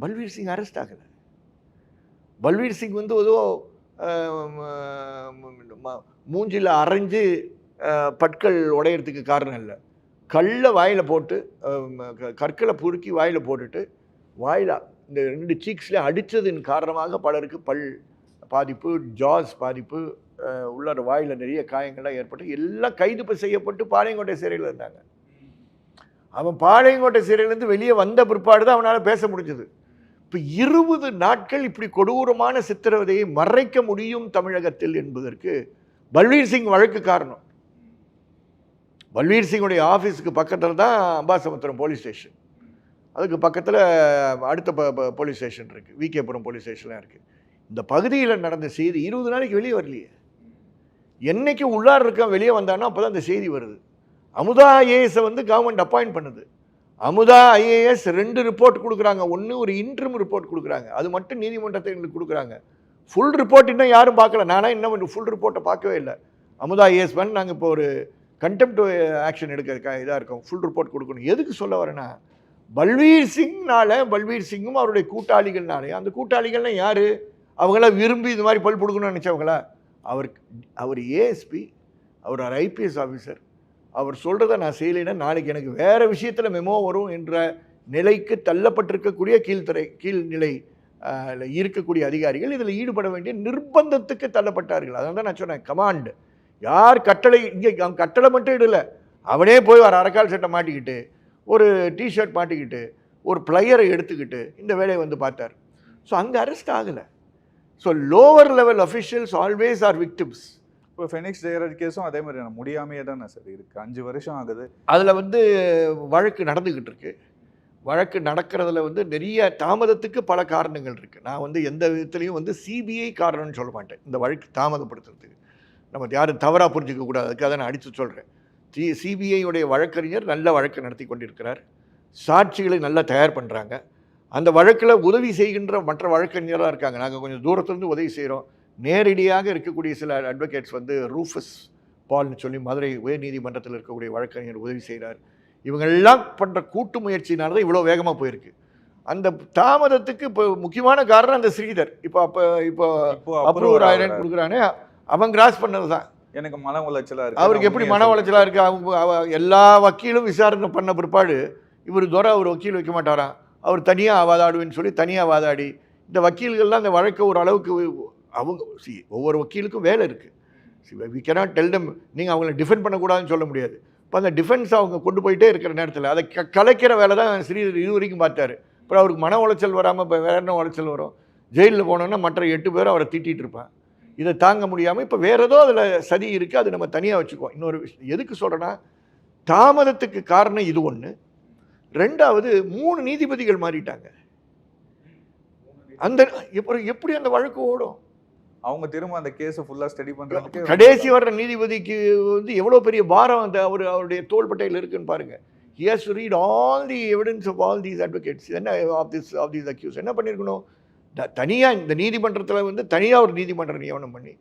பல்வீர் சிங் அரெஸ்ட் ஆகலை. பல்வீர் சிங் வந்து ஏதோ மூஞ்சில் அரைஞ்சு பற்கள் உடையிறதுக்கு காரணம் இல்லை. கல்லை வாயில் போட்டு கற்களை புருக்கி வாயில் போட்டுட்டு வாயில் இந்த 2 சீக்ஸில் அடித்ததின் காரணமாக பலருக்கு பல் பாதிப்பு, ஜாஸ் பாதிப்பு, உள்ளார வாயில் நிறைய காயங்கள்லாம் ஏற்பட்டு எல்லாம் கைது செய்யப்பட்டு பாளையங்கோட்டை சிறையில் இருந்தாங்க. அவன் பாளையங்கோட்டை சிறையிலேருந்து வெளியே வந்த பிற்பாடு தான் அவனால் பேச முடிஞ்சது. இப்போ 20 நாட்கள் இப்படி கொடூரமான சித்திரவதையை மறைக்க முடியும் தமிழகத்தில் என்பதற்கு பல்வீர் சிங் வழக்கு காரணம். பல்வீர் சிங்குடைய ஆஃபீஸுக்கு பக்கத்தில் தான் அம்பாசமுத்திரம் போலீஸ் ஸ்டேஷன், அதுக்கு பக்கத்தில் அடுத்த போலீஸ் ஸ்டேஷன் இருக்குது, விகேபுரம் போலீஸ் ஸ்டேஷன்லாம் இருக்குது. இந்த பகுதியில் நடந்த செய்தி 20 நாளைக்கு வெளியே வரலையே. என்னைக்கு உள்ளார இருக்க வெளியே வந்தானோ அப்போ தான் இந்த செய்தி வருது. அமுதா ஐஏஎஸை வந்து கவர்மெண்ட் அப்பாயிண்ட் பண்ணுது. அமுதா ஐஏஎஸ் 2 ரிப்போர்ட் கொடுக்குறாங்க. ஒன்று ஒரு இன்ட்ரிம் ரிப்போர்ட் கொடுக்குறாங்க, அது மட்டும் நீதிமன்றத்தை எங்களுக்கு கொடுக்குறாங்க. ஃபுல் ரிப்போர்ட் இன்னும் யாரும் பார்க்கல. நானாக இன்னும் ஃபுல் ரிப்போர்ட்டை பார்க்கவே இல்லை. அமுதா ஐஏஎஸ் மேலே நாங்கள் இப்போ ஒரு கண்டெம்ட் ஆக்ஷன் எடுக்கிறதுக்காக இதாக இருக்கோம், ஃபுல் ரிப்போர்ட் கொடுக்கணும். எதுக்கு சொல்ல வரேன்னா, பல்வீர் சிங்கும் அவருடைய கூட்டாளிகள்னாலே, அந்த கூட்டாளிகள்லாம் யார்? அவங்களாம் விரும்பி இது மாதிரி பல் கொடுக்கணும்னு நினச்சவங்களா? அவர் ஏஎஸ்பி, அவர் ஒரு ஐபிஎஸ் ஆஃபீஸர். அவர் சொல்கிறத நான் செய்யலைன்னா நாளைக்கு எனக்கு வேறு விஷயத்தில் மெமோ வரும் என்ற நிலைக்கு தள்ளப்பட்டிருக்கக்கூடிய கீழ்நிலை இருக்கக்கூடிய அதிகாரிகள் இதில் ஈடுபட வேண்டிய நிர்பந்தத்துக்கு தள்ளப்பட்டார்கள். அதனால தான் நான் சொன்னேன், கமாண்ட் யார் கட்டளை, இங்கே அவன் கட்டளை மட்டும் இடலை, அவனே போய் ஒரு அரைக்கால் சட்டை மாட்டிக்கிட்டு, ஒரு டிஷர்ட் மாட்டிக்கிட்டு, ஒரு பிளையரை எடுத்துக்கிட்டு இந்த வேலையை வந்து பார்த்தார். ஸோ அங்கே அரெஸ்ட் ஆகலை. So lower level officials always are victims. இப்போ ஃபெனிக்ஸ் ஜெயராஜ் கேஸும் அதே மாதிரி முடியாமையே தானே சார் இருக்குது, 5 வருஷம் ஆகுது. அதில் வந்து வழக்கு நடந்துக்கிட்டு இருக்கு. வழக்கு நடக்கிறதுல வந்து நிறைய தாமதத்துக்கு பல காரணங்கள் இருக்குது. நான் வந்து எந்த விதத்துலையும் வந்து சிபிஐ காரணம்னு சொல்ல மாட்டேன் இந்த வழக்கு தாமதப்படுத்துறதுக்கு. நம்ம யாரும் தவறாக புரிஞ்சிக்கக்கூடாது, அதுக்காக நான் அடித்து சொல்கிறேன். சிபிஐயுடைய வழக்கறிஞர் நல்ல வழக்கு நடத்தி கொண்டிருக்கிறார், சாட்சிகளை நல்லா தயார் பண்ணுறாங்க. அந்த வழக்கில் உதவி செய்கின்ற மற்ற வழக்கறிஞராக இருக்காங்க. நாங்கள் கொஞ்சம் தூரத்துலேருந்து உதவி செய்கிறோம். நேரடியாக இருக்கக்கூடிய சில அட்வொகேட்ஸ் வந்து ரூஃபஸ் பால்னு சொல்லி மதுரை உயர்நீதிமன்றத்தில் இருக்கக்கூடிய வழக்கறிஞர் உதவி செய்கிறார். இவங்கெல்லாம் பண்ணுற கூட்டு முயற்சினால தான் இவ்வளோ வேகமாக போயிருக்கு. அந்த தாமதத்துக்கு இப்போ முக்கியமான காரணம் அந்த ஸ்ரீதர். இப்போ அப்ரூவர் 1000 கொடுக்குறானே, அவன் கிராஸ் பண்ணது தான். எனக்கு மன உளைச்சலாக இருக்குது. அவருக்கு எப்படி மன உளைச்சலாக இருக்குது? அவங்க எல்லா வக்கீலும் விசாரணை பண்ண பிற்பாடு இவர் அவர் வக்கீல் வைக்க மாட்டாராம், அவர் தனியாக வாதாடுவேன்னு சொல்லி தனியாக வாதாடி இந்த வக்கீல்கள்லாம் அந்த வழக்கை ஒரு அளவுக்கு அவங்க ஒவ்வொரு வக்கீலுக்கும் வேலை இருக்குது. வி கேனாட் டெல் தெம் நீங்கள் அவங்கள டிஃபெண்ட் பண்ணக்கூடாதுன்னு சொல்ல முடியாது. இப்போ அந்த டிஃபென்ஸ் அவங்க கொண்டு போயிட்டே இருக்கிற நேரத்தில் அதை கலைக்கிற வேலை தான் ஸ்ரீதர் இது வரைக்கும் பார்த்தாரு. அப்புறம் அவருக்கு மன உளைச்சல் வராமல் இப்போ வேற என்ன உளைச்சல் வரும்? ஜெயிலில் போனோன்னா மற்ற 8 பேரும் அவரை திட்டிகிட்டு இருப்பான். இதை தாங்க முடியாமல் இப்போ வேறு ஏதோ அதில் சதி இருக்குது, அது நம்ம தனியாக வச்சுக்குவோம். இன்னொரு விஷயம் எதுக்கு சொல்கிறேன்னா, தாமதத்துக்கு காரணம் இது ஒன்று. 2வது 3 நீதிபதிகள் மாறிட்டாங்க. அந்த எப்படி அந்த வழக்கு ஓடும்? அவங்க திரும்ப அந்த கேஸை ஃபுல்லாக ஸ்டடி பண்ணுறதுக்கு கடைசி வர்ற நீதிபதிக்கு வந்து எவ்வளோ பெரிய பாரம் அந்த அவருடைய தோள்பட்டையில் இருக்குன்னு பாருங்கள். He has to read all the evidence of all these advocates. என்ன of these accused என்ன பண்ணியிருக்கணும்? தனியாக இந்த நீதிமன்றத்தில் வந்து தனியாக ஒரு நீதிமன்ற நியமனம் பண்ணி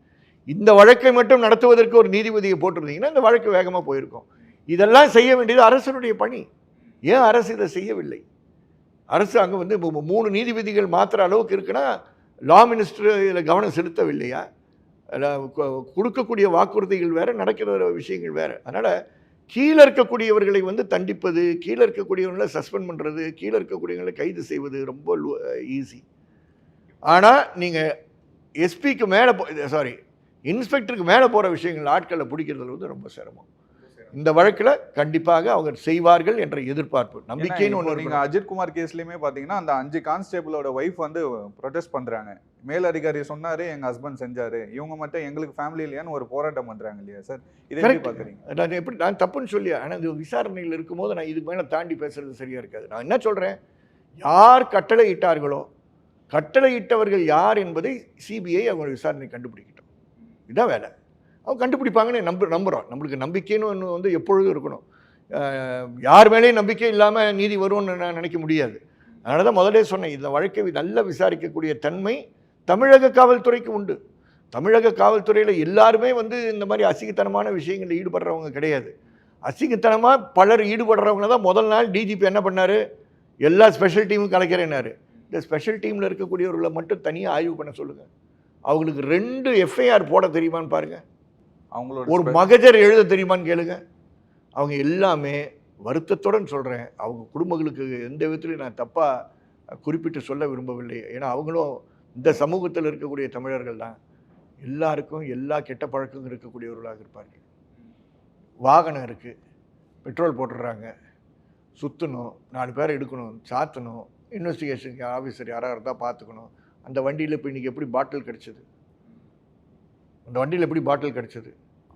இந்த வழக்கை மட்டும் நடத்துவதற்கு ஒரு நீதிபதியை போட்டிருந்தீங்கன்னா இந்த வழக்கு வேகமாக போயிருக்கும். இதெல்லாம் செய்ய வேண்டியது அரசனுடைய பணி. ஏன் அரசு இதை செய்யவில்லை? அரசு அங்கே வந்து 3 நீதிபதிகள் மாத்திர அளவுக்கு இருக்குன்னா லா மினிஸ்டர் இதில் கவனம் செலுத்தவில்லையா? கொடுக்கக்கூடிய வாக்குறுதிகள் வேறு, நடக்கிற விஷயங்கள் வேறு. அதனால் கீழே இருக்கக்கூடியவர்களை வந்து தண்டிப்பது, கீழே இருக்கக்கூடியவர்களை சஸ்பெண்ட் பண்ணுறது, கீழே இருக்கக்கூடியவர்களை கைது செய்வது ரொம்ப ஈஸி. ஆனால் நீங்கள் எஸ்பிக்கு மேலே இன்ஸ்பெக்டருக்கு மேலே போகிற விஷயங்கள் ஆட்களை பிடிக்கிறதுல வந்து ரொம்ப சிரமம். இந்த வழக்கில் கண்டிப்பாக அவங்க செய்வார்கள் என்ற எதிர்பார்ப்பு, நம்பிக்கைன்னு ஒன்று. நீங்கள் அஜித்குமார் கேஸ்லையுமே பார்த்தீங்கன்னா அந்த 5 கான்ஸ்டேபிளோட ஒய்ஃப் வந்து ப்ரொடெஸ்ட் பண்ணுறாங்க. மேல் அதிகாரி சொன்னார் எங்கள் ஹஸ்பண்ட் செஞ்சார், இவங்க மட்டும் எங்களுக்கு ஃபேமிலி இல்லையான்னு ஒரு போராட்டம் பண்ணுறாங்க இல்லையா சார்? இதை எப்படி பார்க்குறீங்க? நான் தப்புன்னு சொல்லி, ஆனால் இது விசாரணையில் இருக்கும்போது நான் இதுக்கு மேலே தாண்டி பேசுறது சரியாக இருக்காது. நான் என்ன சொல்கிறேன், யார் கட்டளை இட்டார்களோ, கட்டளை இட்டவர்கள் யார் என்பதை சிபிஐ அவங்க விசாரணை கண்டுபிடிக்கட்டும். இதுதான் வேலை. அவங்க கண்டுபிடிப்பாங்கன்னு நம்புகிறோம். நம்மளுக்கு நம்பிக்கைன்னு ஒன்று வந்து எப்பொழுதும் இருக்கணும். யார் மேலேயும் நம்பிக்கை இல்லாமல் நீதி வரும்னு நான் நினைக்க முடியாது. அதனால தான் முதலே சொன்னேன், இந்த வழக்கை நல்லா விசாரிக்கக்கூடிய தன்மை தமிழக காவல்துறைக்கு உண்டு. தமிழக காவல்துறையில் எல்லாருமே வந்து இந்த மாதிரி அசிங்கத்தனமான விஷயங்களில் ஈடுபடுறவங்க கிடையாது. அசிங்கத்தனமாக பலர் ஈடுபடுறவங்க தான் முதல் நாள் டிஜிபி என்ன பண்ணார், எல்லா ஸ்பெஷல் டீமும் கலைக்கிறேன்னாரு. இந்த ஸ்பெஷல் டீமில் இருக்கக்கூடியவர்களை மட்டும் தனியாக ஆய்வு பண்ண சொல்லுங்கள். அவங்களுக்கு 2 எஃப்ஐஆர் போட தெரியுமான்னு பாருங்கள், அவங்களோட ஒரு மகஜர் எழுத தெரியுமான்னு கேளுங்க. அவங்க எல்லாமே வருத்தத்துடன் சொல்கிறேன், அவங்க குடும்பங்களுக்கு எந்த விதத்துலையும் நான் தப்பாக குறிப்பிட்டு சொல்ல விரும்பவில்லை. ஏன்னா அவங்களும் இந்த சமூகத்தில் இருக்கக்கூடிய தமிழர்கள் தான். எல்லாருக்கும் எல்லா கெட்ட பழக்கமும் இருக்கக்கூடியவர்களாக இருப்பார்கள். வாகனம் இருக்குது, பெட்ரோல் போட்டுடுறாங்க, சுற்றணும், 4 பேரை எடுக்கணும், சாத்தணும், இன்வெஸ்டிகேஷன் ஆஃபீஸர் யாராக இருந்தால் பார்த்துக்கணும். அந்த வண்டியில் இப்போ இன்றைக்கி எப்படி பாட்டில் கிடச்சிது? அந்த வண்டியில் எப்படி பாட்டில் கிடச்சிது?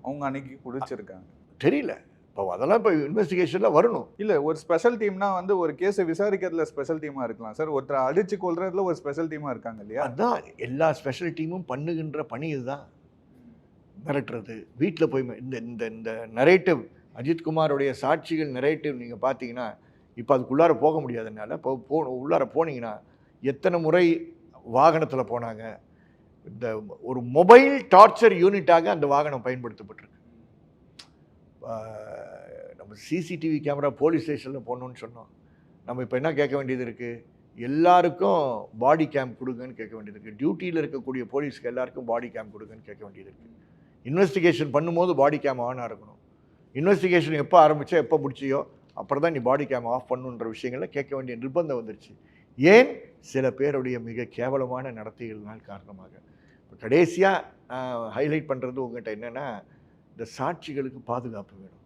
அவங்க அன்னைக்கு குடிச்சிருக்காங்க தெரியல. இப்போ அதெல்லாம் இப்போ இன்வெஸ்டிகேஷனில் வரணும். இல்லை, ஒரு ஸ்பெஷல் டீம்னா வந்து ஒரு கேஸை விசாரிக்கிறதுல ஸ்பெஷல் டீமாக இருக்கலாம் சார். ஒருத்தர் அடிச்சு கொள்றதுல ஒரு ஸ்பெஷல் டீமாக இருக்காங்க இல்லையா? அதுதான் எல்லா ஸ்பெஷல் டீமும் பண்ணுகின்ற பணி இதுதான். மிரட்டுறது, வீட்டில் போய் இந்த இந்த இந்த நரேட்டிவ், அஜித்குமாரோடைய சாட்சிகள் நரேட்டிவ் நீங்கள் பார்த்தீங்கன்னா, இப்போ அதுக்குள்ளார போக முடியாதனால இப்போ உள்ளார போனீங்கன்னா எத்தனை முறை வாகனத்தில் போனாங்க. இந்த ஒரு மொபைல் டார்ச்சர் யூனிட்டாக அந்த வாகனம் பயன்படுத்தப்பட்டிருக்கு. நம்ம சிசிடிவி கேமரா போலீஸ் ஸ்டேஷனில் போகணுன்னு சொன்னோம். நம்ம இப்போ என்ன கேட்க வேண்டியது இருக்குது? எல்லாருக்கும் பாடி கேம் கொடுங்கன்னு கேட்க வேண்டியது இருக்குது. டியூட்டியில் இருக்கக்கூடிய போலீஸ்க்கு எல்லாருக்கும் பாடி கேம் கொடுங்கன்னு கேட்க வேண்டியது இருக்குது. இன்வெஸ்டிகேஷன் பண்ணும்போது பாடி கேம் ஆனாக இருக்கணும். இன்வெஸ்டிகேஷன் எப்போ ஆரம்பித்தோ எப்போ முடிச்சியோ அப்புறம் தான் நீ பாடி கேம் ஆஃப் பண்ணுன்ற விஷயங்களை கேட்க வேண்டிய நிர்பந்தம் வந்துருச்சு. ஏன்? சில பேருடைய மிக கேவலமான நடத்தைகளினால் காரணமாக. இப்போ கடைசியாக நான் ஹைலைட் பண்ணுறது உங்கள்கிட்ட என்னென்னா, இந்த சாட்சிகளுக்கு பாதுகாப்பு வேணும்.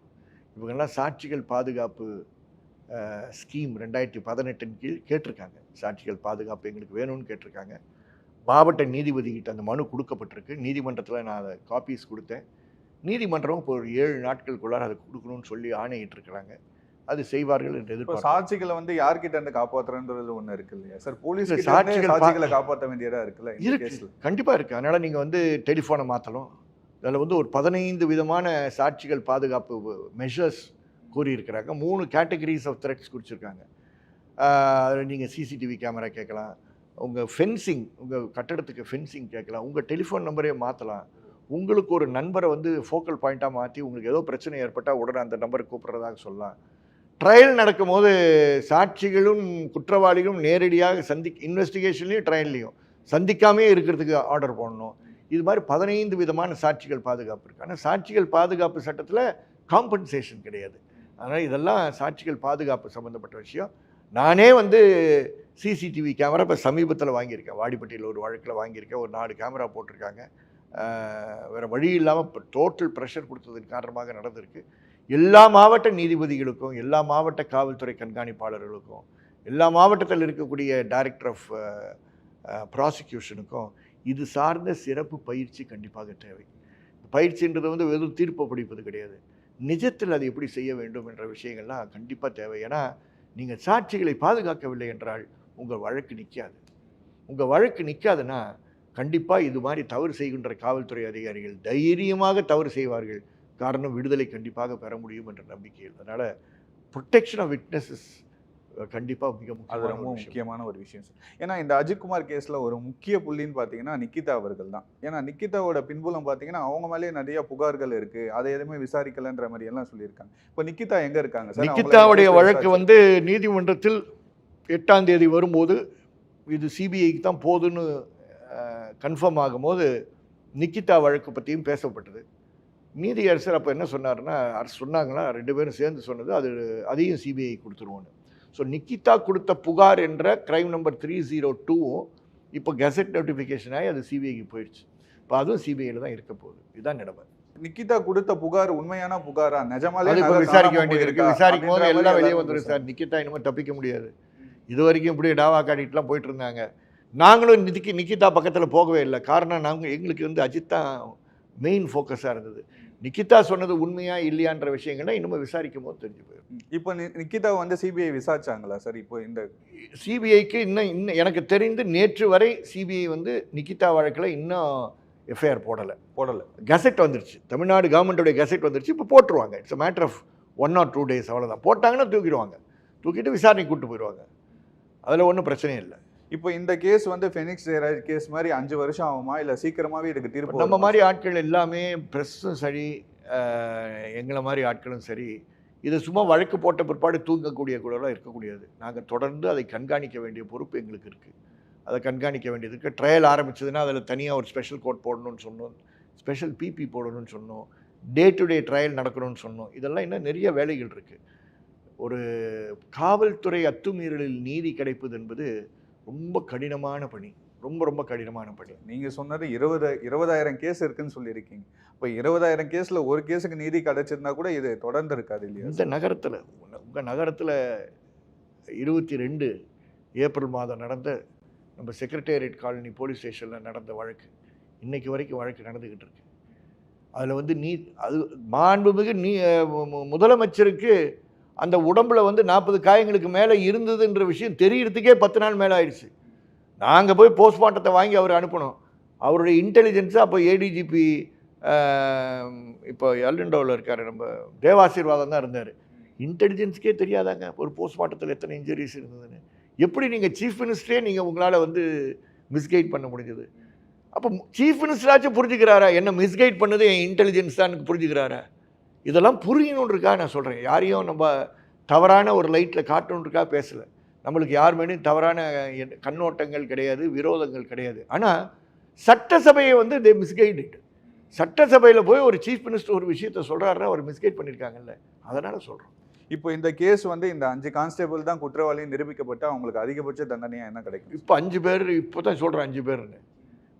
இவங்கெல்லாம் சாட்சிகள் பாதுகாப்பு ஸ்கீம் 2018 கீழ் கேட்டிருக்காங்க. சாட்சிகள் பாதுகாப்பு எங்களுக்கு வேணும்னு கேட்டிருக்காங்க. மாவட்ட நீதிபதிகிட்ட அந்த மனு கொடுக்கப்பட்டிருக்கு. நீதிமன்றத்தில் நான் அதை காப்பீஸ் கொடுத்தேன். நீதிமன்றம் இப்போ ஒரு 7 நாட்களுக்குள்ளார அதை கொடுக்கணும்னு சொல்லி ஆணையிட்டிருக்கிறாங்க. அது செய்வார்கள் என்று எதிர்பார்க்கிறேன். சாட்சிகளை வந்து யார்கிட்ட இருந்து காப்பாற்றுறதுன்றது ஒன்று இருக்கு இல்லையா சார்? போலீஸ் சாட்சிகளை காப்பாற்ற வேண்டியதாக இருக்குல்ல? இருக்கு, கண்டிப்பாக இருக்குது. அதனால் நீங்கள் வந்து டெலிஃபோனை மாற்றலாம். அதில் வந்து ஒரு 15 விதமான சாட்சிகள் பாதுகாப்பு மெஷர்ஸ் கூறியிருக்கிறாங்க. 3 கேட்டகரிஸ் ஆஃப் த்ரெட்ஸ் குறிச்சிருக்காங்க. அதில் நீங்கள் சிசிடிவி கேமரா கேட்கலாம், உங்கள் ஃபென்சிங், உங்கள் கட்டடத்துக்கு ஃபென்சிங் கேட்கலாம், உங்கள் டெலிஃபோன் நம்பரே மாற்றலாம். உங்களுக்கு ஒரு நண்பரை வந்து ஃபோக்கல் பாயிண்ட்டாக மாற்றி உங்களுக்கு ஏதோ பிரச்சனை ஏற்பட்டால் உடனே அந்த நம்பரை கூப்பிட்றதாக சொல்லலாம். ட்ரையல் நடக்கும்போது சாட்சிகளும் குற்றவாளிகளும் நேரடியாக இன்வெஸ்டிகேஷன்லேயும் ட்ரையல்லையும் சந்திக்காமே இருக்கிறதுக்கு ஆர்டர் போடணும். இது மாதிரி 15 விதமான சாட்சிகள் பாதுகாப்பு இருக்குது. ஆனால் சாட்சிகள் பாதுகாப்பு சட்டத்தில் காம்பன்சேஷன் கிடையாது. அதனால் இதெல்லாம் சாட்சிகள் பாதுகாப்பு சம்மந்தப்பட்ட விஷயம். நானே வந்து சிசிடிவி கேமரா இப்போ சமீபத்தில் வாங்கியிருக்கேன். வாடிப்பட்டியில் ஒரு வழக்கில் வாங்கியிருக்கேன். ஒரு 4 கேமரா போட்டிருக்காங்க. வேறு வழி இல்லாமல் இப்போ டோட்டல் ப்ரெஷர் கொடுத்ததன் காரணமாக நடந்திருக்கு. எல்லா மாவட்ட நீதிபதிகளுக்கும், எல்லா மாவட்ட காவல்துறை கண்காணிப்பாளர்களுக்கும், எல்லா மாவட்டத்தில் இருக்கக்கூடிய டைரக்டர் ஆஃப் ப்ராசிக்யூஷனுக்கும் இது சார்ந்த சிறப்பு பயிற்சி கண்டிப்பாக தேவை. பயிற்சின்றது வந்து வெறும் தீர்ப்பு படிப்பது கிடையாது. நிஜத்தில் அது எப்படி செய்ய வேண்டும் என்ற விஷயங்கள்லாம் கண்டிப்பாக தேவை. ஏன்னா நீங்கள் சாட்சிகளை பாதுகாக்கவில்லை என்றால் உங்கள் வழக்கு நிற்காது. உங்கள் வழக்கு நிற்காதுன்னா கண்டிப்பாக இது மாதிரி தவறு செய்கின்ற காவல்துறை அதிகாரிகள் தைரியமாக தவறு செய்வார்கள். காரணம், விடுதலை கண்டிப்பாக பெற முடியும் என்ற நம்பிக்கையில். அதனால் ப்ரொடெக்ஷன் ஆஃப் விட்னஸஸ் கண்டிப்பாக மிக முக்கியமான ஒரு விஷயம் சார். ஏன்னா இந்த அஜித்குமார் கேஸில் ஒரு முக்கிய புள்ளின்னு பார்த்தீங்கன்னா நிக்கிதா அவர்கள் தான். ஏன்னா நிக்கிதாவோட பின்புலம் பார்த்தீங்கன்னா அவங்க மேலேயே நிறைய புகார்கள் இருக்குது, அதை எதுவுமே விசாரிக்கலைன்ற மாதிரி எல்லாம் சொல்லியிருக்காங்க. இப்போ நிக்கிதா எங்கே இருக்காங்க சார்? நிக்கிதாவுடைய வழக்கு வந்து நீதிமன்றத்தில் 8ஆம் தேதி வரும்போது இது சிபிஐக்கு தான் போதுன்னு கன்ஃபார்ம் ஆகும்போது நிக்கிதா வழக்கு பற்றியும் பேசப்பட்டது. நீதியரசர் அப்போ என்ன சொன்னார்னா, அரசு சொன்னாங்களா 2 பேரும் சேர்ந்து சொன்னது, அதையும் சிபிஐ கொடுத்துருவோன்னு. ஸோ நிக்கிதா கொடுத்த புகார் என்ற கிரைம் நம்பர் 302 இப்போ கெசட் நோட்டிஃபிகேஷன் ஆகி அது சிபிஐக்கு போயிடுச்சு. இப்போ அதுவும் சிபிஐயில் தான் இருக்க போகுது. இதுதான் நிலைமை. நிக்கிதா கொடுத்த புகார் உண்மையான புகாரா? நிஜமாலே விசாரிக்க வேண்டியது இருக்குது. விசாரிக்கும் போது எல்லாம் வெளியே வந்துடும் சார். நிக்கிதா இனிமேல் தப்பிக்க முடியாது. இது வரைக்கும் இப்படியே டாவா காட்டிட்டுலாம் போயிட்டு இருந்தாங்க. நாங்களும் நிக்கிதா பக்கத்தில் போகவே இல்லை. காரணம், எங்களுக்கு வந்து அஜித் தான் மெயின் ஃபோக்கஸாக இருந்தது. நிக்கிதா சொன்னது உண்மையா இல்லையான்ற விஷயங்கள்லாம் இன்னும் விசாரிக்கும் போது தெரிஞ்சு போயிடும். இப்போ நிக்கிதா வந்து சிபிஐ விசாரிச்சாங்களா சார்? இப்போ இந்த சிபிஐக்கு இன்னும் எனக்கு தெரிந்து நேற்று வரை சிபிஐ வந்து நிக்கிதா வழக்கில் இன்னும் எஃப்ஐஆர் போடலை. கெசட் வந்துருச்சு. தமிழ்நாடு கவர்மெண்ட்டோடைய கெசட் வந்துருச்சு. இப்போ போட்டுருவாங்க. It's a matter of 1 or 2 days அவ்வளோதான். போட்டாங்கன்னா தூக்கிடுவாங்க. தூக்கிட்டு விசாரணைக்கு கூப்பிட்டு போயிடுவாங்க. அதில் ஒன்றும் பிரச்சனையும் இல்லை. இப்போ இந்த கேஸ் வந்து ஃபெனிக்ஸ் ஜெயராஜ் கேஸ் மாதிரி 5 வருஷம் ஆகுமா, இல்லை சீக்கிரமாகவே இதுக்கு தீர்ப்பு? நம்ம மாதிரி ஆட்கள் எல்லாமே ப்ரெஸ்ஸும் சரி, எங்களை மாதிரி ஆட்களும் சரி, இது சும்மா வழக்கு போட்ட பிற்பாடு தூங்கக்கூடிய கூடலாம் இருக்கக்கூடியது. நாங்கள் தொடர்ந்து அதை கண்காணிக்க வேண்டிய பொறுப்பு எங்களுக்கு இருக்குது. அதை கண்காணிக்க வேண்டியது இருக்குது. ட்ரையல் ஆரம்பிச்சதுன்னா அதில் தனியாக ஒரு ஸ்பெஷல் கோர்ட் போடணும்னு சொன்னோம், ஸ்பெஷல் பிபி போடணும்னு சொன்னோம், டே டு டே ட்ரையல் நடக்கணும்னு சொன்னோம். இதெல்லாம் இன்னும் நிறைய வேலைகள் இருக்குது. ஒரு காவல்துறை அத்துமீறலில் நீதி கிடைப்பது என்பது ரொம்ப கடினமான பணி. ரொம்ப கடினமான பணி. நீங்கள் சொன்னது 20,000 கேஸ் இருக்குன்னு சொல்லியிருக்கீங்க. இப்போ 20,000 கேஸில் ஒரு கேஸுக்கு நீதி கிடைச்சிருந்தா கூட இது தொடர்ந்து இருக்காது இல்லையா? இந்த நகரத்தில், உங்கள் நகரத்தில் 22 ஏப்ரல் மாதம் நடந்த நம்ம செக்ரட்டேரியட் காலனி போலீஸ் ஸ்டேஷனில் நடந்த வழக்கு இன்றைக்கு வரைக்கும் வழக்கு நடந்துக்கிட்டு இருக்கு. அதில் வந்து அது மாண்புமிகு முதலமைச்சருக்கு அந்த உடம்புல வந்து 40 காயங்களுக்கு மேலே இருந்ததுன்ற விஷயம் தெரியறதுக்கே 10 நாள் மேலே ஆயிடுச்சு. நாங்கள் போய் போஸ்ட்மார்ட்டத்தை வாங்கி அவர் அனுப்பணும். அவருடைய இன்டெலிஜென்ஸு அப்போ ஏடிஜிபி இப்போ எல்லிண்டோவில் இருக்கார், நம்ம தேவாசீர்வாதம் தான் இருந்தார். இன்டெலிஜென்ஸுக்கே தெரியாதாங்க ஒரு போஸ்ட்மார்ட்டத்தில் எத்தனை இன்ஜுரிஸ் இருந்ததுன்னு. எப்படி நீங்கள் சீஃப் மினிஸ்டரே நீங்கள் உங்களால் வந்து மிஸ்கைட் பண்ண முடிஞ்சது? அப்போ சீஃப் மினிஸ்டராச்சும் புரிஞ்சுக்கிறாரா என்ன மிஸ்கைட் பண்ணது என் இன்டெலிஜென்ஸ் தான் புரிஞ்சுக்கிறாரா? இதெல்லாம் புரியணுன்றக்கா நான் சொல்கிறேன். யாரையும் நம்ம தவறான ஒரு லைட்டில் காட்டணுன்றக்கா பேசலை. நம்மளுக்கு யார் மேலேயும் தவறான கண்ணோட்டங்கள் கிடையாது, விரோதங்கள் கிடையாது. ஆனால் சட்டசபையை வந்து தே மிஸ்கைடட். சட்டசபையில் போய் ஒரு சீஃப் மினிஸ்டர் ஒரு விஷயத்த சொல்கிறாருன்னா அவர் மிஸ்கைட் பண்ணியிருக்காங்கல்ல, அதனால் சொல்கிறோம். இப்போ இந்த கேஸ் வந்து இந்த 5 கான்ஸ்டேபிள் தான் குற்றவாளியும் நிரூபிக்கப்பட்டு அவங்களுக்கு அதிகபட்ச தண்டனையாக என்ன கிடைக்கும்? இப்போ 5 பேர், இப்போ தான் சொல்கிறேன் 5 பேர்னு.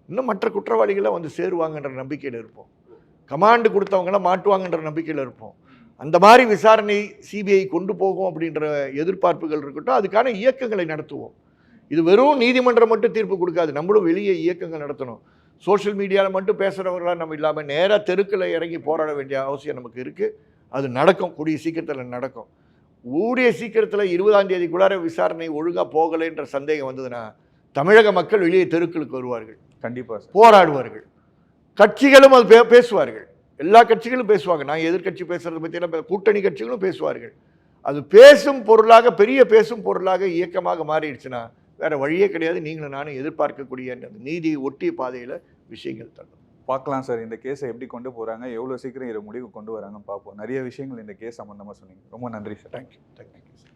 இன்னும் மற்ற குற்றவாளிகளாக வந்து சேருவாங்கன்ற நம்பிக்கையில் இருப்போம். கமாண்டு கொடுத்தவங்களாம் மாட்டுவாங்கன்ற நம்பிக்கையில் இருப்போம். அந்த மாதிரி விசாரணை சிபிஐ கொண்டு போகும் அப்படின்ற எதிர்பார்ப்புகள் இருக்கட்டும். அதுக்கான இயக்கங்களை நடத்துவோம். இது வெறும் நீதிமன்றம் மட்டும் தீர்ப்பு கொடுக்காது, நம்மளும் வெளியே இயக்கங்கள் நடத்தணும். சோஷியல் மீடியாவில் மட்டும் பேசுகிறவர்களாக நம்ம இல்லாமல் நேராக தெருக்களை இறங்கி போராட வேண்டிய அவசியம் நமக்கு இருக்குது. அது நடக்கும், கூடிய சீக்கிரத்தில் நடக்கும். கூடிய சீக்கிரத்தில் 20ஆம் தேதிக்குள்ளார விசாரணை ஒழுங்காக போகலைன்ற சந்தேகம் வந்ததுன்னா தமிழக மக்கள் வெளியே தெருக்களுக்கு வருவார்கள், கண்டிப்பாக போராடுவார்கள். கட்சிகளும் அது பேசுவார்கள், எல்லா கட்சிகளும் பேசுவாங்க. நான் எதிர்கட்சி பேசுகிறத பற்றியெல்லாம் கூட்டணி கட்சிகளும் பேசுவார்கள். அது பேசும் பொருளாக, பெரிய பேசும் பொருளாக இயக்கமாக மாறிடுச்சுன்னா வேறு வழியே கிடையாது. நீங்களும் நானும் எதிர்பார்க்கக்கூடிய நீதியை ஒட்டிய பாதையில் விஷயங்கள் தள்ளும். பார்க்கலாம் சார், இந்த கேஸை எப்படி கொண்டு போகிறாங்க, எவ்வளோ சீக்கிரம் இதை முடிவு கொண்டு வராங்கன்னு பார்ப்போம். நிறைய விஷயங்கள் இந்த கேஸ் சம்மந்தமாக சொன்னீங்க. ரொம்ப நன்றி சார். Thank you sir.